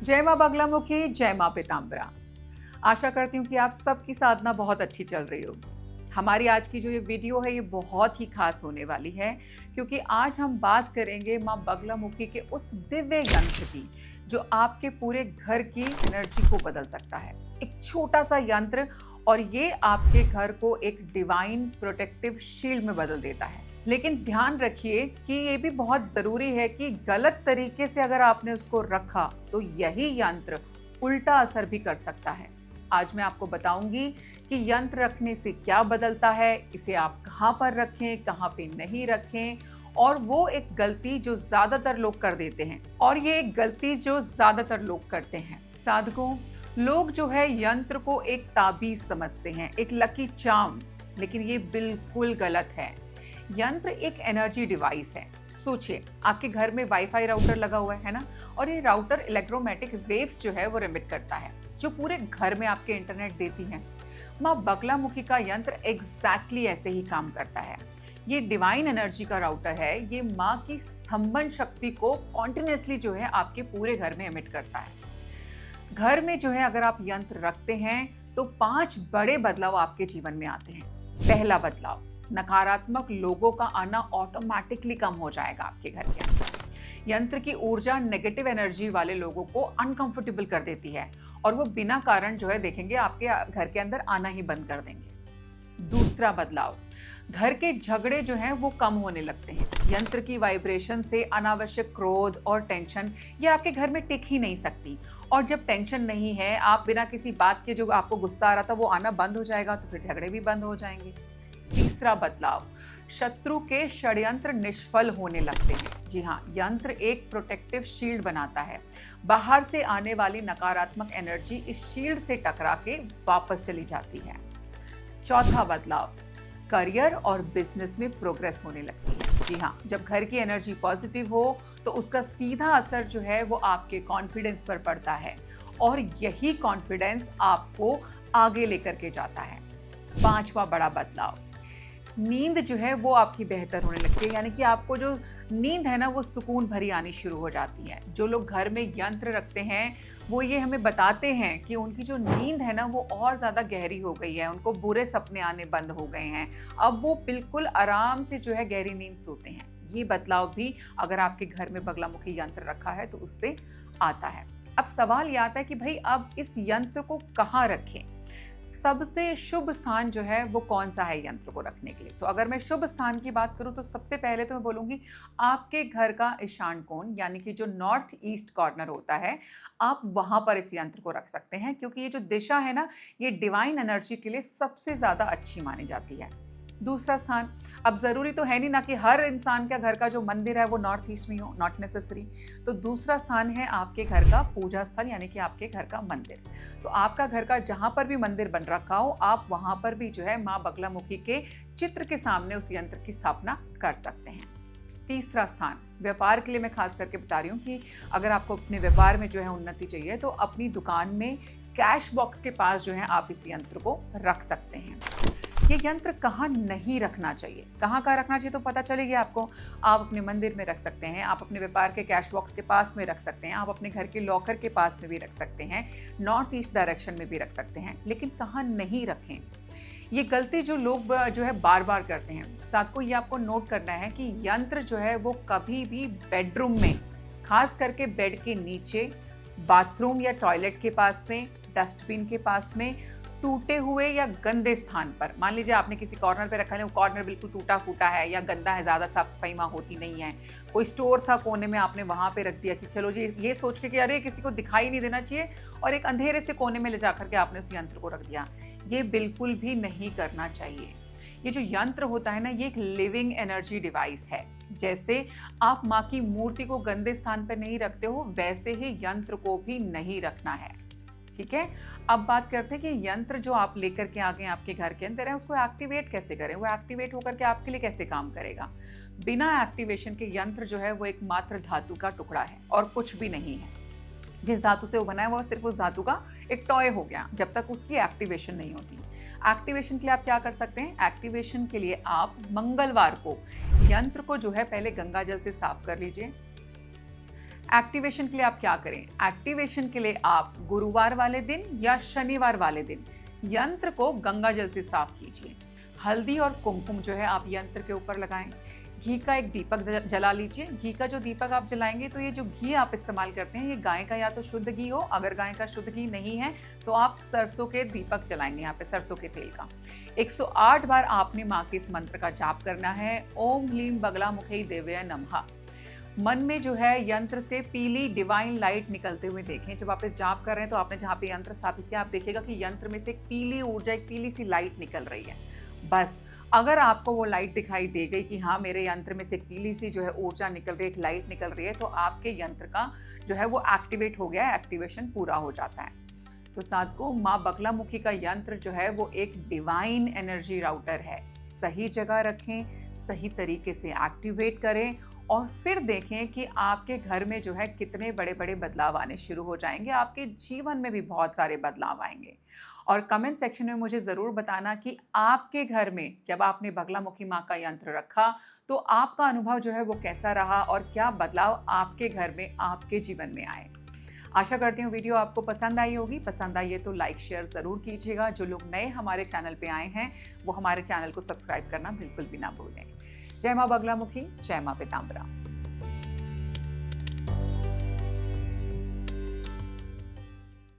जय माँ बगलामुखी, जय माँ पीताम्बरा। आशा करती हूँ कि आप सबकी साधना बहुत अच्छी चल रही होगी। हमारी आज की जो ये वीडियो है ये बहुत ही खास होने वाली है, क्योंकि आज हम बात करेंगे माँ बगलामुखी के उस दिव्य यंत्र की जो आपके पूरे घर की एनर्जी को बदल सकता है। एक छोटा सा यंत्र और ये आपके घर को एक डिवाइन प्रोटेक्टिव शील्ड में बदल देता है। लेकिन ध्यान रखिए कि ये भी बहुत जरूरी है कि गलत तरीके से अगर आपने उसको रखा तो यही यंत्र उल्टा असर भी कर सकता है। आज मैं आपको बताऊंगी कि यंत्र रखने से क्या बदलता है, इसे आप कहाँ पर रखें, कहाँ पे नहीं रखें, और वो एक गलती जो ज्यादातर लोग कर देते हैं। और ये एक गलती जो ज्यादातर लोग करते हैं साधकों, लोग जो है यंत्र को एक ताबीज समझते हैं, एक लकी चार्म, लेकिन ये बिल्कुल गलत है। यंत्र एक एनर्जी डिवाइस है। सोचिए, आपके घर में वाईफाई राउटर लगा हुआ है ना, और ये राउटर इलेक्ट्रोमैग्नेटिक वेव्स जो है वो रिमिट करता है, जो पूरे घर में आपके इंटरनेट देती हैं। माँ बगलामुखी का यंत्र एग्जैक्टली ऐसे ही काम करता है। ये डिवाइन एनर्जी का राउटर है। ये माँ की स्तंभन शक्ति को कॉन्टिन्यूसली जो है आपके पूरे घर में एमिट करता है। घर में जो है अगर आप यंत्र रखते हैं तो 5 बड़े बदलाव आपके जीवन में आते हैं। पहला बदलाव, नकारात्मक लोगों का आना ऑटोमेटिकली कम हो जाएगा आपके घर के अंदर। यंत्र की ऊर्जा नेगेटिव एनर्जी वाले लोगों को अनकंफर्टेबल कर देती है और वो बिना कारण जो है देखेंगे आपके घर के अंदर आना ही बंद कर देंगे। दूसरा बदलाव, घर के झगड़े जो हैं वो कम होने लगते हैं। यंत्र की वाइब्रेशन से अनावश्यक क्रोध और टेंशन ये आपके घर में टिक ही नहीं सकती, और जब टेंशन नहीं है, आप बिना किसी बात के जो आपको गुस्सा आ रहा था वो आना बंद हो जाएगा, तो फिर झगड़े भी बंद हो जाएंगे। तीसरा बदलाव, शत्रु के षड्यंत्र निष्फल होने लगते हैं। जी हाँ, यंत्र एक प्रोटेक्टिव शील्ड बनाता है। बाहर से आने वाली नकारात्मक एनर्जी इस शील्ड से टकरा के वापस चली जाती है। चौथा बदलाव, करियर और बिजनेस में प्रोग्रेस होने लगती है। जी हाँ, जब घर की एनर्जी पॉजिटिव हो तो उसका सीधा असर जो है वो आपके कॉन्फिडेंस पर पड़ता है, और यही कॉन्फिडेंस आपको आगे लेकर के जाता है। पांचवा बड़ा बदलाव, नींद जो है वो आपकी बेहतर होने लगती है। यानी कि आपको जो नींद है ना वो सुकून भरी आनी शुरू हो जाती है। जो लोग घर में यंत्र रखते हैं वो ये हमें बताते हैं कि उनकी जो नींद है ना वो और ज़्यादा गहरी हो गई है, उनको बुरे सपने आने बंद हो गए हैं, अब वो बिल्कुल आराम से जो है गहरी नींद सोते हैं। ये बदलाव भी अगर आपके घर में बगलामुखी यंत्र रखा है तो उससे आता है। अब सवाल ये आता है कि भाई अब इस यंत्र को कहाँ रखें? सबसे शुभ स्थान जो है वो कौन सा है यंत्र को रखने के लिए? तो अगर मैं शुभ स्थान की बात करूं तो सबसे पहले तो मैं बोलूंगी आपके घर का ईशान कोण, यानी कि जो नॉर्थ ईस्ट कॉर्नर होता है, आप वहां पर इस यंत्र को रख सकते हैं, क्योंकि ये जो दिशा है ना ये डिवाइन एनर्जी के लिए सबसे ज्यादा अच्छी मानी जाती है। दूसरा स्थान, अब जरूरी तो है नहीं ना कि हर इंसान का घर का जो मंदिर है वो नॉर्थ ईस्ट में हो, नॉट नेसेसरी। तो दूसरा स्थान है आपके घर का पूजा स्थल, यानी कि आपके घर का मंदिर। तो आपका घर का जहां पर भी मंदिर बन रखा हो, आप वहां पर भी जो है माँ बगलामुखी के चित्र के सामने उस यंत्र की स्थापना कर सकते हैं। तीसरा स्थान, व्यापार के लिए मैं खास करके बता रही हूँ कि अगर आपको अपने व्यापार में जो है उन्नति चाहिए तो अपनी दुकान में कैश बॉक्स के पास जो है आप इस यंत्र को रख सकते हैं। ये यंत्र कहाँ नहीं रखना चाहिए, कहाँ रखना चाहिए तो पता चलेगी आपको। आप अपने मंदिर में रख सकते हैं, आप अपने व्यापार के कैश बॉक्स के पास में रख सकते हैं, आप अपने घर के लॉकर के पास में भी रख सकते हैं, नॉर्थ ईस्ट डायरेक्शन में भी रख सकते हैं, लेकिन कहाँ नहीं रखें। ये गलती जो लोग जो है बार बार करते हैं, साथ को ये आपको नोट करना है कि यंत्र जो है वो कभी भी बेडरूम में, खास करके बेड के नीचे, बाथरूम या टॉयलेट के पास में, डस्टबिन के पास में, टूटे हुए या गंदे स्थान पर, मान लीजिए आपने किसी कॉर्नर पे रखा है, वो कॉर्नर बिल्कुल टूटा फूटा है या गंदा है, ज़्यादा साफ सफाई वहाँ होती नहीं है, कोई स्टोर था कोने में आपने वहाँ पे रख दिया कि चलो जी ये सोच के कि अरे किसी को दिखाई नहीं देना चाहिए, और एक अंधेरे से कोने में ले जाकर के आपने उस यंत्र को रख दिया। ये बिल्कुल भी नहीं करना चाहिए। ये जो यंत्र होता है ना ये एक लिविंग एनर्जी डिवाइस है। जैसे आप माँ की मूर्ति को गंदे स्थान पर नहीं रखते हो, वैसे ही यंत्र को भी नहीं रखना है। ठीक है, अब बात करते हैं कि यंत्र जो आप लेकर के आ गए आपके घर के अंदर है उसको एक्टिवेट कैसे करें, वो एक्टिवेट होकर के आपके लिए कैसे काम करेगा। बिना एक्टिवेशन के यंत्र जो है वो एक मात्र धातु का टुकड़ा है और कुछ भी नहीं है। जिस धातु से वो बना है वो सिर्फ उस धातु का एक टॉय हो गया जब तक उसकी एक्टिवेशन नहीं होती। एक्टिवेशन के लिए आप क्या कर सकते हैं? एक्टिवेशन के लिए आप मंगलवार को यंत्र को जो है पहले गंगा जल से साफ कर लीजिए। एक्टिवेशन के लिए आप क्या करें? एक्टिवेशन के लिए आप गुरुवार वाले दिन या शनिवार वाले दिन यंत्र को गंगा जल से साफ कीजिए। हल्दी और कुमकुम जो है आप यंत्र के ऊपर लगाएं। घी का एक दीपक जला लीजिए। घी का जो दीपक आप जलाएंगे तो ये जो घी आप इस्तेमाल करते हैं ये गाय का या तो शुद्ध घी हो, अगर गाय का शुद्ध घी नहीं है तो आप सरसों के दीपक जलाएंगे, यहाँ पे सरसों के तेल का। 108 बार आपने माँ के इस मंत्र का जाप करना है, ओम ह्लीम बगलामुखी देव्य नमः। मन में जो है यंत्र से पीली डिवाइन लाइट निकलते हुए देखें। जब आप इस जाप कर रहे हैं तो आपने जहाँ पे यंत्र स्थापित किया आप देखिएगा कि यंत्र में से एक पीली ऊर्जा, एक पीली सी लाइट निकल रही है। बस अगर आपको वो लाइट दिखाई दे गई कि हाँ मेरे यंत्र में से एक पीली सी जो है ऊर्जा निकल रही है, एक लाइट निकल रही है, तो आपके यंत्र का जो है वो एक्टिवेट हो गया है, एक्टिवेशन पूरा हो जाता है। तो साथ को माँ बगलामुखी का यंत्र जो है वो एक डिवाइन एनर्जी राउटर है। सही जगह रखें, सही तरीके से एक्टिवेट करें और फिर देखें कि आपके घर में जो है कितने बड़े बड़े बदलाव आने शुरू हो जाएंगे। आपके जीवन में भी बहुत सारे बदलाव आएंगे। और कमेंट सेक्शन में मुझे ज़रूर बताना कि आपके घर में जब आपने बगलामुखी माँ का यंत्र रखा तो आपका अनुभव जो है वो कैसा रहा और क्या बदलाव आपके घर में, आपके जीवन में आए। आशा करती हूँ वीडियो आपको पसंद आई होगी। पसंद आई है तो लाइक शेयर ज़रूर कीजिएगा। जो लोग नए हमारे चैनल पे आए हैं वो हमारे चैनल को सब्सक्राइब करना बिल्कुल भी ना भूलें। जय माँ बगलामुखी, जय माँ पीताम्बरा।